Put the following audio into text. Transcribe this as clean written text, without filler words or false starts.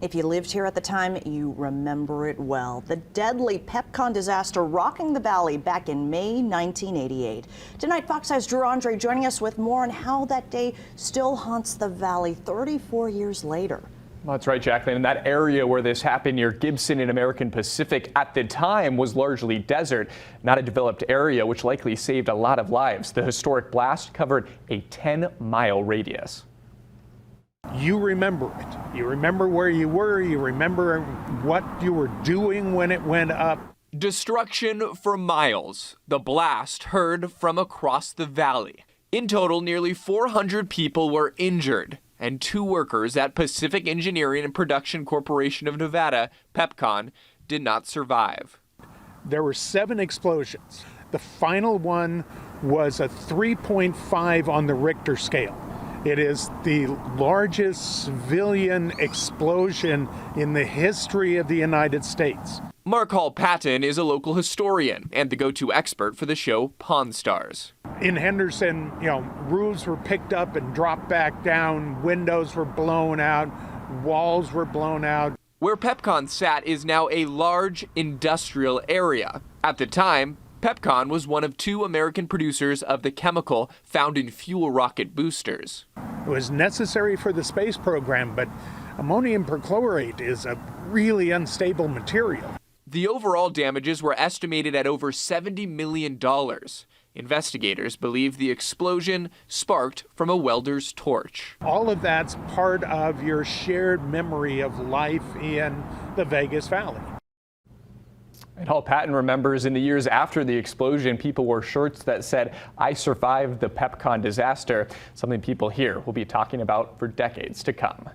If you lived here at the time, you remember it well. The deadly PEPCON disaster rocking the valley back in May 1988. Tonight, Fox Eye's Drew Andre joining us with more on how that day still haunts the valley 34 years later. That's right, Jacqueline. And that area where this happened near Gibson in American Pacific at the time was largely desert, not a developed area, which likely saved a lot of lives. The historic blast covered a 10-mile radius. You remember it. You remember where you were. You remember what you were doing when it went up. Destruction for miles. The blast heard from across the valley. In total, nearly 400 people were injured, and 2 workers at Pacific Engineering and Production Corporation of Nevada, PEPCON, did not survive. There were 7 explosions. The final one was a 3.5 on the Richter scale. It is the largest civilian explosion in the history of the United States. Mark Hall-Patton is a local historian and the go-to expert for the show Pawn Stars. In Henderson, roofs were picked up and dropped back down, windows were blown out, walls were blown out. Where PEPCON sat is now a large industrial area. At the time, PEPCON was one of 2 American producers of the chemical found in fuel rocket boosters. It was necessary for the space program, but ammonium perchlorate is a really unstable material. The overall damages were estimated at over $70 million. Investigators believe the explosion sparked from a welder's torch. All of that's part of your shared memory of life in the Vegas Valley. And Hall-Patton remembers in the years after the explosion, people wore shirts that said, "I survived the PEPCON disaster," something people here will be talking about for decades to come.